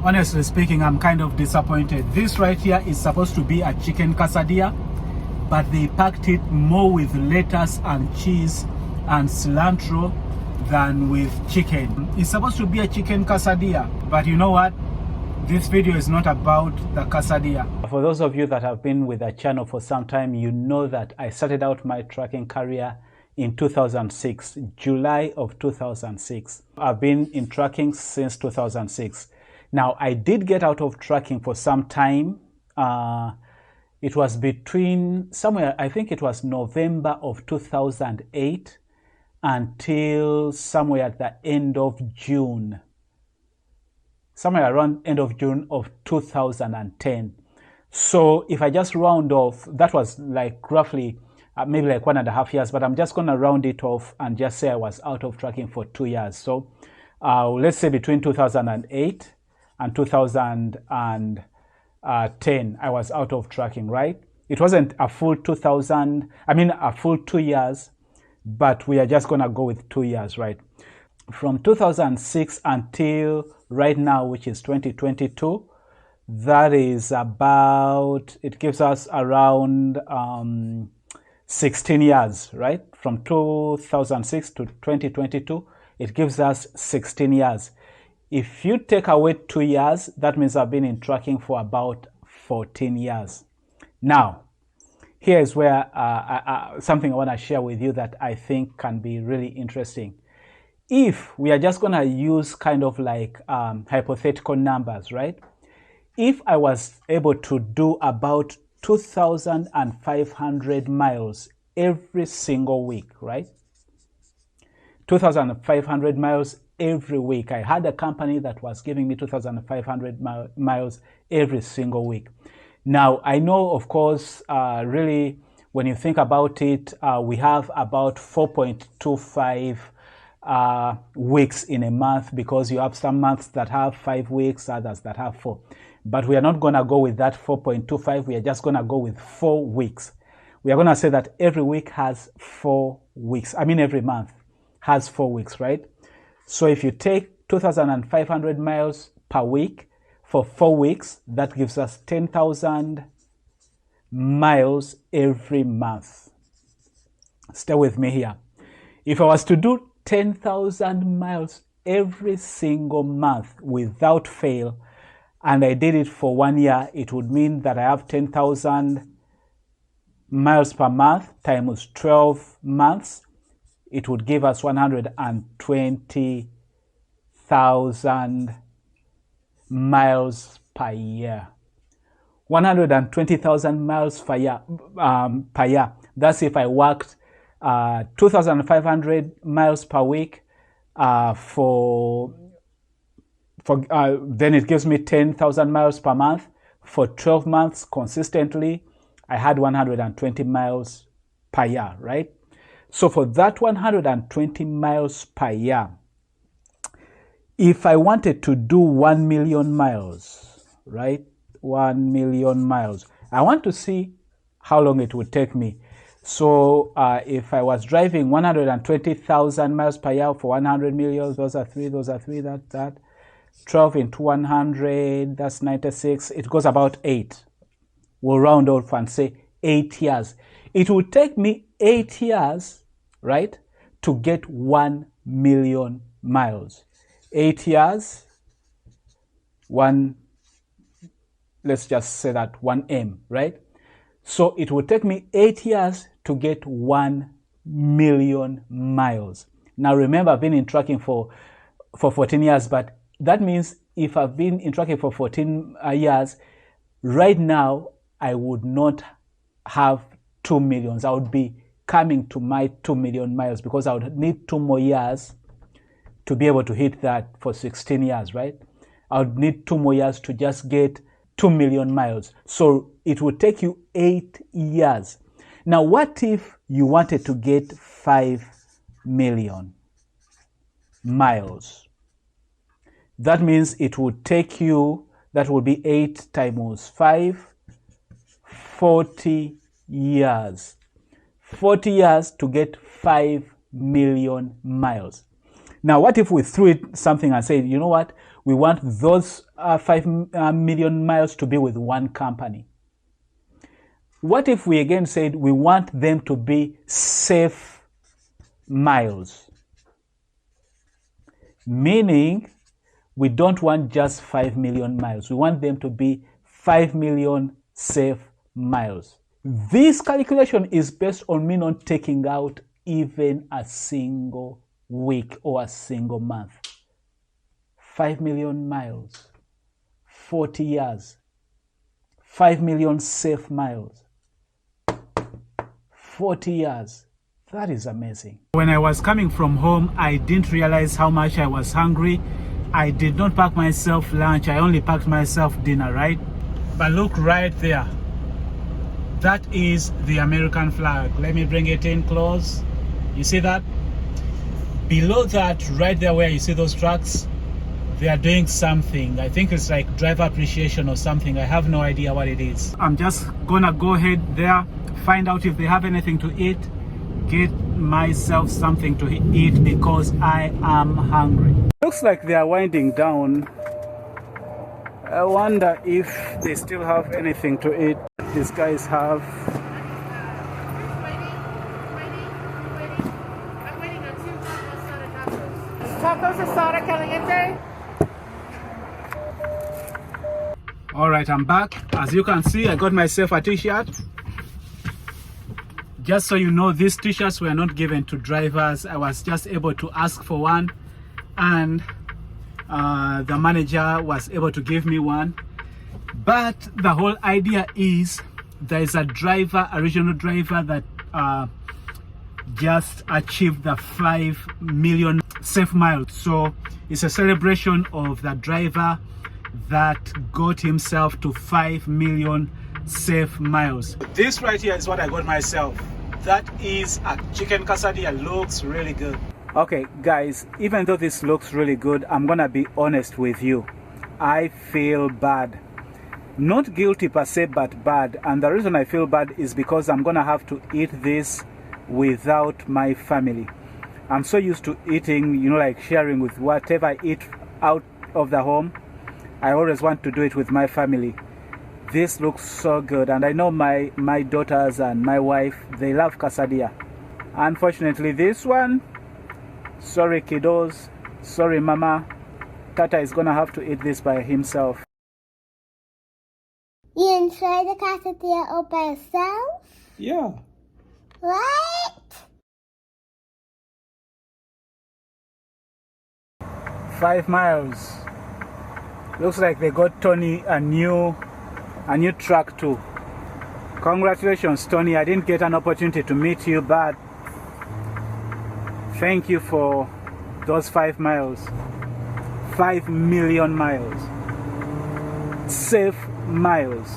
Honestly speaking, I'm kind of disappointed. This right here is supposed to be a chicken quesadilla, but they packed it more with lettuce and cheese and cilantro than with chicken. It's supposed to be a chicken quesadilla, but you know what? This video is not about the quesadilla. For those of you that have been with the channel for some time, you know that I started out my trucking career in 2006, July of 2006. I've been in trucking since 2006. Now, I did get out of trucking for some time. It was between somewhere, I think it was November of 2008 until somewhere at the end of June. Somewhere around end of June of 2010. So if I just round off, that was like roughly maybe like 1.5 years, but I'm just going to round it off and just say I was out of trucking for 2 years. So let's say between 2008 and 2010, I was out of trucking, right? It wasn't a full a full 2 years, but we are just going to go with 2 years, right? From 2006 until right now, which is 2022, that is about, it gives us around 16 years, right? From 2006 to 2022, it gives us 16 years. If you take away 2 years, that means I've been in trucking for about 14 years. Now, here's where something I want to share with you that I think can be really interesting. If we are just going to use kind of like hypothetical numbers, right? If I was able to do about 2,500 miles every single week, right? 2,500 miles every week. I had a company that was giving me 2,500 miles every single week. Now, I know, of course, really, when you think about it, we have about 4.25 weeks in a month, because you have some months that have 5 weeks, others that have 4. But we are not going to go with that 4.25. We are just going to go with 4 weeks. We are going to say that every week has 4 weeks. Every month has 4 weeks, right? So if you take 2,500 miles per week for 4 weeks, that gives us 10,000 miles every month. Stay with me here. If I was to do 10,000 miles every single month without fail, and I did it for 1 year, it would mean that I have 10,000 miles per month times 12 months. It would give us 120,000 miles per year. 120,000 miles per year. That's if I worked 2,500 miles per week then it gives me 10,000 miles per month. For 12 months consistently, I had 120 miles per year, right? So for that 120 miles per year, if I wanted to do 1 million miles, right? 1 million miles. I want to see how long it would take me. So if I was driving 120,000 miles per year for 100 million, those are 3, that. 12 into 100, that's 96. It goes about 8. We'll round off and say 8 years. It will take me 8 years, right, to get 1 million miles. 8 years, let's just say that 1M, right? So it will take me 8 years to get 1 million miles. Now remember, I've been in trucking for 14 years, but that means if I've been in trucking for 14 years, right now I would not have 2 millions. I would be coming to my 2 million miles, because I would need 2 more years to be able to hit that for 16 years, right? I would need 2 more years to just get 2 million miles. So it would take you 8 years. Now, what if you wanted to get 5 million miles? That means it would take you, that would be 8 times 5, 40 years. 40 years to get 5 million miles. Now, what if we threw it something and said, you know what, We want those 5 million miles to be with one company. What if we again said we want them to be safe miles? Meaning we don't want just 5 million miles. We want them to be 5 million safe miles. This calculation is based on me not taking out even a single week or a single month. 5 million miles, 40 years, 5 million safe miles, 40 years. That is amazing. When I was coming from home, I didn't realize how much I was hungry. I did not pack myself lunch. I only packed myself dinner, right? But look right there. That is the American flag. Let me bring it in close. You see that? Below that, right there where you see those trucks, they are doing something. I think it's like driver appreciation or something. I have no idea what it is. I'm just gonna go ahead there, find out if they have anything to eat, get myself something to eat because I am hungry. Looks like they are winding down. I wonder if they still have anything to eat. These guys have. I'm waiting on 2 tacos asada caliente. All right, I'm back. As you can see, I got myself a t-shirt. Just so you know, these t-shirts were not given to drivers. I was just able to ask for one, and the manager was able to give me one. But the whole idea is there is a driver, a regional driver that just achieved the 5 million safe miles. So it's a celebration of the driver that got himself to 5 million safe miles. This right here is what I got myself. That is a chicken quesadilla. Looks really good. Okay guys, even though this looks really good, I'm gonna be honest with you. I feel bad. Not guilty per se, but bad. And the reason I feel bad is because I'm gonna have to eat this without my family. I'm so used to eating, you know, like sharing with whatever I eat out of the home. I always want to do it with my family. This looks so good, and I know my daughters and my wife, they love quesadilla. Unfortunately, this one, sorry kiddos, sorry mama, Tata is gonna have to eat this by himself. You enjoy the quesadilla all by yourself? Yeah. What? 5 miles. Looks like they got Tony a new truck too. Congratulations, Tony. I didn't get an opportunity to meet you, but thank you for those 5 miles. 5 million miles. Safe miles.